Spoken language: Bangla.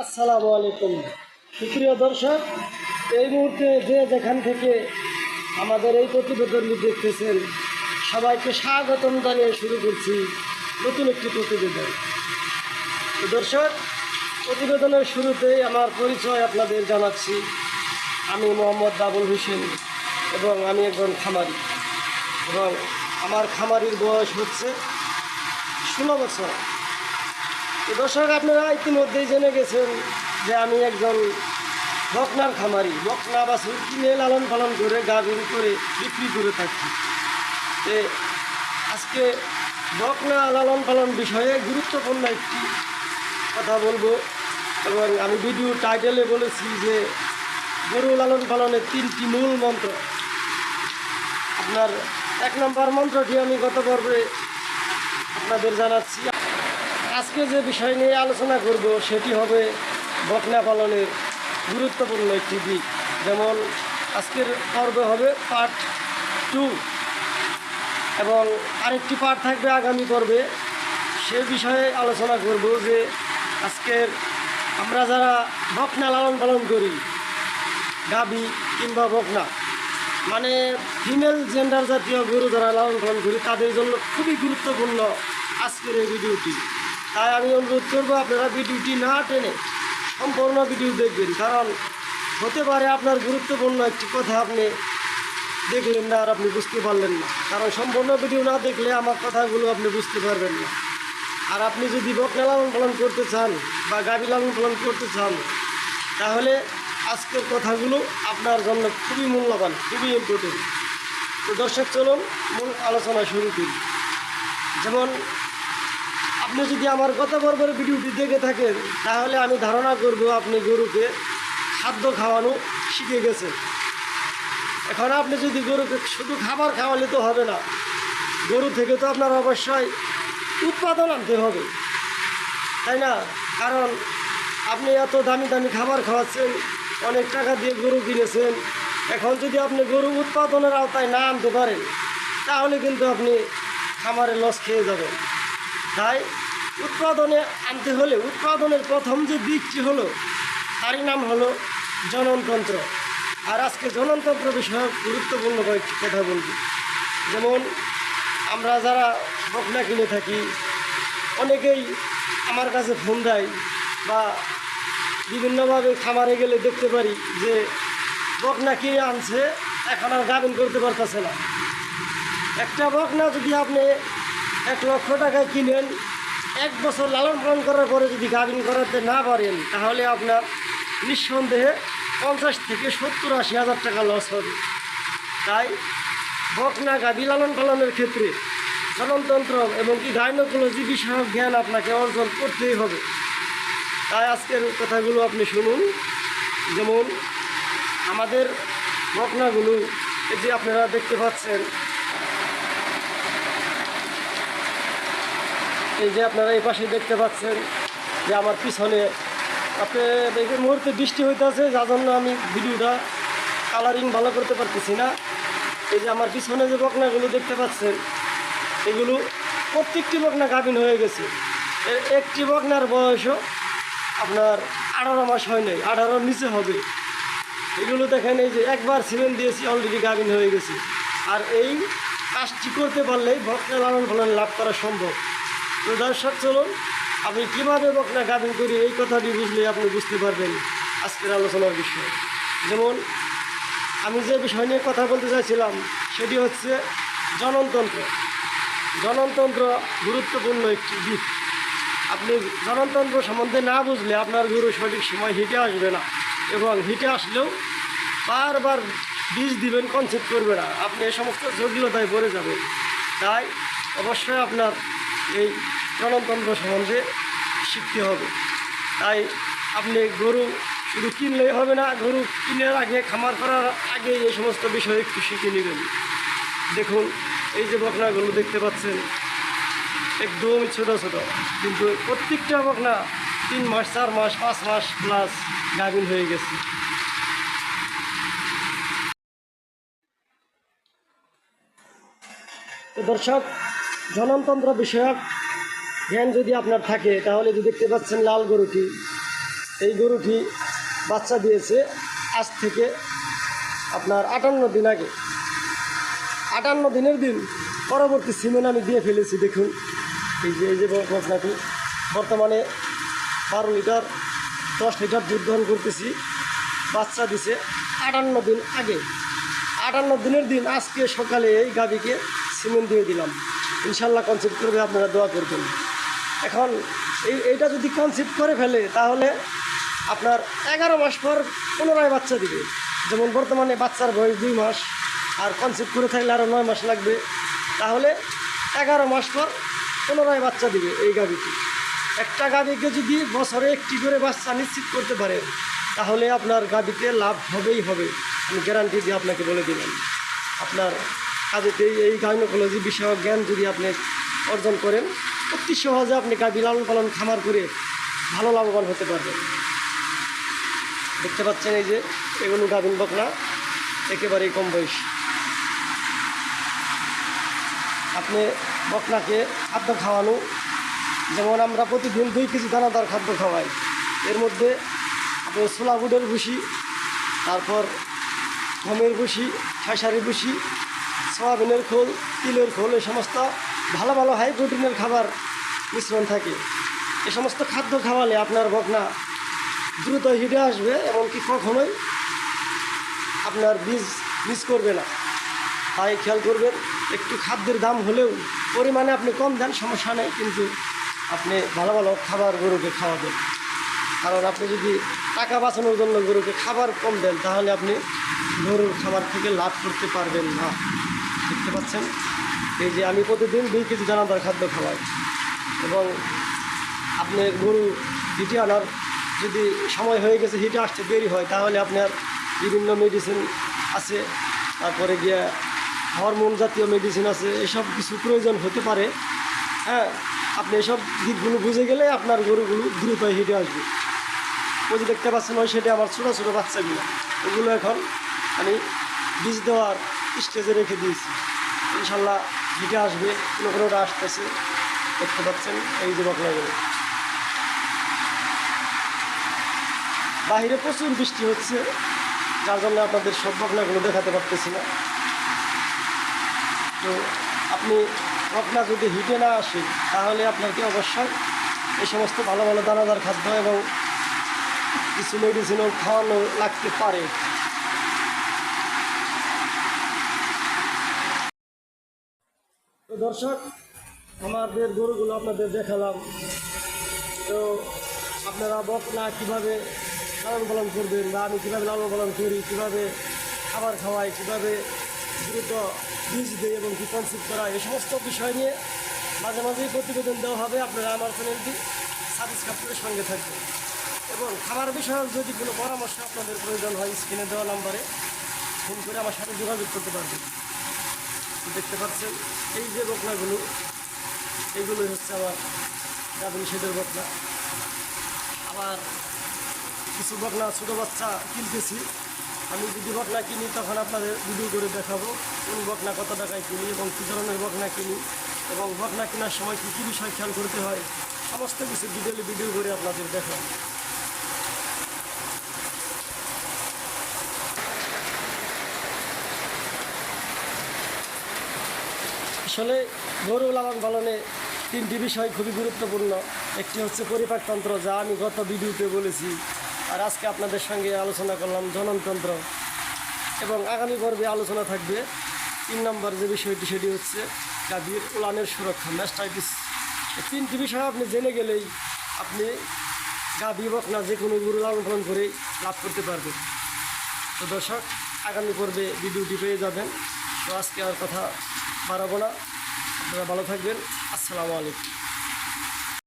আসসালামু আলাইকুম সুপ্রিয় দর্শক, এই মুহূর্তে যে যেখান থেকে আমাদের এই প্রতিবেদনটি দেখতেছেন সবাইকে স্বাগতম জানিয়ে শুরু করছি নতুন একটি প্রতিবেদন। তো দর্শক, প্রতিবেদনের শুরুতেই আমার পরিচয় আপনাদের জানাচ্ছি। আমি মোহাম্মদ বাবুল হোসেন এবং আমি একজন খামারি এবং আমার খামারির বয়স হচ্ছে 16 বছর। তো দর্শক, আপনারা ইতিমধ্যেই জেনে গেছেন যে আমি একজন বকনার খামারি। বকনা বাছুর কিনে লালন পালন করে গাভীর করে বিক্রি করে থাকি। আজকে বকনা লালন পালন বিষয়ে গুরুত্বপূর্ণ একটি কথা বলবো এবং আমি ভিডিও টাইটেলে বলেছি যে গরু লালন পালনের 3টি মূল মন্ত্র। আপনার 1 নম্বর মন্ত্রটি আমি গত পর্বে আপনাদের জানাচ্ছি। আজকে যে বিষয় নিয়ে আলোচনা করব সেটি হবে বকনা পালনের গুরুত্বপূর্ণ একটি দিক। যেমন আজকের পর্বে হবে পার্ট 2 এবং আরেকটি পার্ট থাকবে আগামী পর্বে। সে বিষয়ে আলোচনা করব যে আজকের আমরা যারা বকনা লালন পালন করি, গাভী কিংবা বকনা মানে ফিমেল জেন্ডার জাতীয় গরু যারা লালন পালন করি তাদের জন্য খুবই গুরুত্বপূর্ণ আজকের এই ভিডিওটি। তাই আমি অনুরোধ করবো আপনারা ভিডিওটি না টেনে সম্পূর্ণ ভিডিও দেখবেন, কারণ হতে পারে আপনার গুরুত্বপূর্ণ একটি কথা আপনি দেখলেন না আর আপনি বুঝতে পারলেন না, কারণ সম্পূর্ণ ভিডিও না দেখলে আমার কথাগুলো আপনি বুঝতে পারবেন না। আর আপনি যদি বকনা লালন পালন করতে চান বা গাভী লালন পালন করতে চান তাহলে আজকের কথাগুলো আপনার জন্য খুবই মূল্যবান, খুবই ইম্পর্টেন্ট। তো দর্শক, চলুন মূল আলোচনা শুরু করি। যেমন আপনি যদি আমার গত পর্বের ভিডিওটি দেখে থাকেন তাহলে আমি ধারণা করব আপনি গরুকে খাদ্য খাওয়ানো শিখে গেছেন। এখন আপনি যদি গরুকে শুধু খাবার খাওয়ালে তো হবে না, গরু থেকে তো আপনার অবশ্যই উৎপাদন আনতে হবে, তাই না? কারণ আপনি এত দামি দামি খাবার খাওয়াচ্ছেন, অনেক টাকা দিয়ে গরু কিনেছেন, এখন যদি আপনি গরু উৎপাদনের আওতায় না আনতে পারেন তাহলে কিন্তু আপনি খামারে লস খেয়ে যাবেন। তাই উৎপাদনে আনতে হলে উৎপাদনের প্রথম যে দিকটি হলো তারই নাম হলো জননতন্ত্র। আর আজকে জননতন্ত্র বিষয়ক গুরুত্বপূর্ণ কয়েকটি কথা বলব। যেমন আমরা যারা বকনা কিনে থাকি অনেকেই আমার কাছে ফোন দেয় বা বিভিন্নভাবে খামারে গেলে দেখতে পারি যে বকনা কিনে আনছে, এখন আর গাভিন করতে পারতেছে না। একটা বকনা যদি আপনি 1 লক্ষ টাকায় কিনেন, 1 বছর লালন পালন করার পরে যদি গাভিন করাতে না পারেন তাহলে আপনার নিঃসন্দেহে 50 থেকে 70-80 হাজার টাকা লস হবে। তাই বকনা গাভী লালন পালনের ক্ষেত্রে জননতন্ত্র এবং কি গাইনোকোলজি বিষয়ক জ্ঞান আপনাকে অর্জন করতেই হবে। তাই আজকের কথাগুলো আপনি শুনুন। যেমন আমাদের বকনাগুলো এই যে আপনারা দেখতে পাচ্ছেন, এই যে আপনারা এই পাশে দেখতে পাচ্ছেন যে আমার পিছনে আপনি এই মুহূর্তে বৃষ্টি হইতেছে, যার জন্য আমি ভিডিওটা কালারিং ভালো করতে পারতেছি না। এই যে আমার পিছনে যে বকনাগুলো দেখতে পাচ্ছেন এগুলো প্রত্যেকটি বকনা গাভিন হয়ে গেছে। একটি বকনার বয়সও আপনার 18 মাস হয় নাই, 18-র নিচে হবে। এগুলো দেখেন, এই যে একবার সিমেন্ট দিয়েছি অলরেডি গাভিন হয়ে গেছে। আর এই কাজটি করতে পারলেই বকনা লালন পালন লাভ করা সম্ভব। তো দর্শক, চলুন আমি কীভাবে বকনা গাভিন করি এই কথাটি বুঝলে আপনি বুঝতে পারবেন আজকের আলোচনার বিষয়। যেমন আমি যে বিষয় নিয়ে কথা বলতে চাইছিলাম সেটি হচ্ছে জননতন্ত্র। জননতন্ত্র গুরুত্বপূর্ণ একটি দিক। আপনি জননতন্ত্র সম্বন্ধে না বুঝলে আপনার গরু সঠিক সময় হিটে আসবে না, এবং হিটে আসলেও বারবার বীজ দিবেন, কনসেপ্ট করবে না, আপনি এই সমস্ত জটিলতায় পড়ে যাবেন। তাই অবশ্যই আপনার এই জননতন্ত্র সম্বন্ধে শিখতে হবে। তাই আপনি গরু শুধু কিনলেই হবে না, গরু কিনার আগে, খামার করার আগে এই সমস্ত বিষয় একটু শিখে নেবেন। দেখুন এই যে বকনাগুলো দেখতে পাচ্ছেন একদমই ছোটো ছোটো, কিন্তু প্রত্যেকটা বকনা 3 মাস, 4 মাস, 5 মাস প্লাস গাভিন হয়ে গেছে। তো দর্শক, জননতন্ত্র বিষয়ক জ্ঞান যদি আপনার থাকে তাহলে যে দেখতে পাচ্ছেন লাল গরুটি, এই গরুটি বাচ্চা দিয়েছে আজ থেকে আপনার 58 দিন আগে। 58 দিনের দিন পরবর্তী সিমেন্ট আমি দিয়ে ফেলেছি। দেখুন এই যে বকনাটি বর্তমানে 12 লিটার 10 লিটার দুধ দহন করতেছি। বাচ্চা দিছে 58 দিন আগে। 58 দিনের দিন আজকে সকালে এই গাভীকে সিমেন্ট দিয়ে দিলাম। ইনশাল্লাহ কনসেপ্ট করবে, আপনারা দোয়া করবেন। এখন এইটা যদি কনসেপ্ট করে ফেলে তাহলে আপনার 11 মাস পর পুনরায় বাচ্চা দিবে। যেমন বর্তমানে বাচ্চার বয়স 2 মাস, আর কনসেপ্ট করে থাকলে আরও 9 মাস লাগবে। তাহলে 11 মাস পর পুনরায় বাচ্চা দিবে এই গাভীটি। একটা গাভীকে যদি বছরে একটি করে বাচ্চা নিশ্চিত করতে পারেন তাহলে আপনার গাভীতে লাভ হবেই হবে। আমি গ্যারান্টি দিয়ে আপনাকে বলে দিলাম। আপনার কাজেতে এই গাইনোকোলজি বিষয়ক জ্ঞান যদি আপনি অর্জন করেন, অতি সহজে আপনি গাভী লালন পালন খামার করে ভালো লাভবান হতে পারবেন। দেখতে পাচ্ছেন এই যে এগুলো গাভীন বকনা, একেবারেই কম বয়স। আপনি বকনাকে খাদ্য খাওয়ানো, যেমন আমরা প্রতিদিন 2 কেজি দানাদার খাদ্য খাওয়াই। এর মধ্যে আপনি ছোলা বুটের ভুসি, তারপর গমের ভুসি, খেসারির ভুসি, সয়াবিনের খোল, তিলের খোল, এই সমস্ত ভালো ভালো হাই প্রোটিনের খাবার মিশ্রণ থাকে। এই সমস্ত খাদ্য খাওয়ালে আপনার বকনা দ্রুত হিটে আসবে, এমনকি কখনোই আপনার বীজ মিস করবে না। তাই খেয়াল করবেন, একটু খাদ্যের দাম হলেও পরিমাণে আপনি কম দেন, সমস্যা নেই, কিন্তু আপনি ভালো ভালো খাবার গরুকে খাওয়াবেন। কারণ আপনি যদি টাকা বাঁচানোর জন্য গরুকে খাবার কম দেন তাহলে আপনি গরুর খাবার থেকে লাভ করতে পারবেন না। দেখতে পাচ্ছেন এই যে আমি প্রতিদিন 2 কেজি দানাদার খাদ্য খাওয়াই। এবং আপনি গরু হিটে আনার যদি সময় হয়ে গেছে, হিটে আসতে দেরি হয়, তাহলে আপনার বিভিন্ন মেডিসিন আছে, তারপরে গিয়ে হরমোন জাতীয় মেডিসিন আছে, এসব কিছু প্রয়োজন হতে পারে। হ্যাঁ, আপনি এসব দিকগুলো বুঝে গেলে আপনার গরুগুলো দ্রুত হিটে আসবে। ওই যে দেখতে পাচ্ছেন ওই সেটা আমার ছোটো ছোটো বাচ্চাগুলো, ওগুলো এখন আমি বীজ দেওয়ার স্টেজে রেখে দিয়েছি। ইনশাল্লাহ হিটে আসবে, কোনোটা আসতেছে। দেখতে পাচ্ছেন এই যে বকনাগুলো। বাহিরে প্রচুর বৃষ্টি হচ্ছে, যার জন্য আপনাদের সব বকনাগুলো দেখাতে পারতেছি না। তো আপনি বকনা যদি হিটে না আসে তাহলে আপনাকে অবশ্যই এই সমস্ত ভালো ভালো দানাদার খাদ্য এবং কিছু মেডিসিনও খাওয়ানো লাগতে পারে। তো দর্শক, আমাদের গরুগুলো আপনাদের দেখালাম। তো আপনারা বকনা কীভাবে লালন পালন করবেন, বা আমি কীভাবে লালন পালন করি, কীভাবে খাবার খাওয়াই, কীভাবে দ্রুত বীজ দেয় এবং কী কনসেপ্ট করা, এই সমস্ত বিষয় নিয়ে মাঝে মাঝেই প্রতিবেদন দেওয়া হবে। আপনারা আমার চ্যানেলটি সাবস্ক্রাইব করে সঙ্গে থাকবেন। এবং খাবার বিষয়ক যদি কোনো পরামর্শ আপনাদের প্রয়োজন হয়, স্ক্রিনে দেওয়া নাম্বারে ফোন করে আমার সাথে যোগাযোগ করতে পারবেন। দেখতে পাচ্ছেন এই যে বকনাগুলো, এইগুলোই হচ্ছে আমার গাভীন শেডের বকনা। আবার কিছু বকনা ছোটো বাচ্চা কিনতেছি। আমি যদি বকনা কিনি তখন আপনাদের ভিডিও করে দেখাবো কোন বকনা কত টাকায় কিনি এবং কী ধরনের বকনা কিনি, এবং বকনা কেনার সময় কী কী বিষয় খেয়াল করতে হয়, সমস্ত কিছু ভিডিও করে আপনাদের দেখাবো। আসলে গরু লালন পালনে 3টি বিষয় খুবই গুরুত্বপূর্ণ। একটি হচ্ছে পরিপাকতন্ত্র, যা আমি গত ভিডিওতে বলেছি, আর আজকে আপনাদের সঙ্গে আলোচনা করলাম জননতন্ত্র, এবং আগামী পর্বে আলোচনা থাকবে 3 নম্বর যে বিষয়টি, সেটি হচ্ছে গাভীর উলানের সুরক্ষা, ম্যাস্টাইটিস। এই 3টি বিষয় আপনি জেনে গেলেই আপনি গাভী বকনা যে কোনো গরু লালন পালন করেই লাভ করতে পারবেন। তো দর্শক, আগামী পর্বে ভিডিওটি পেয়ে যাবেন। তো আজকে আর কথা বাড়াবো না, আপনারা ভালো থাকবেন। আসসালামু আলাইকুম।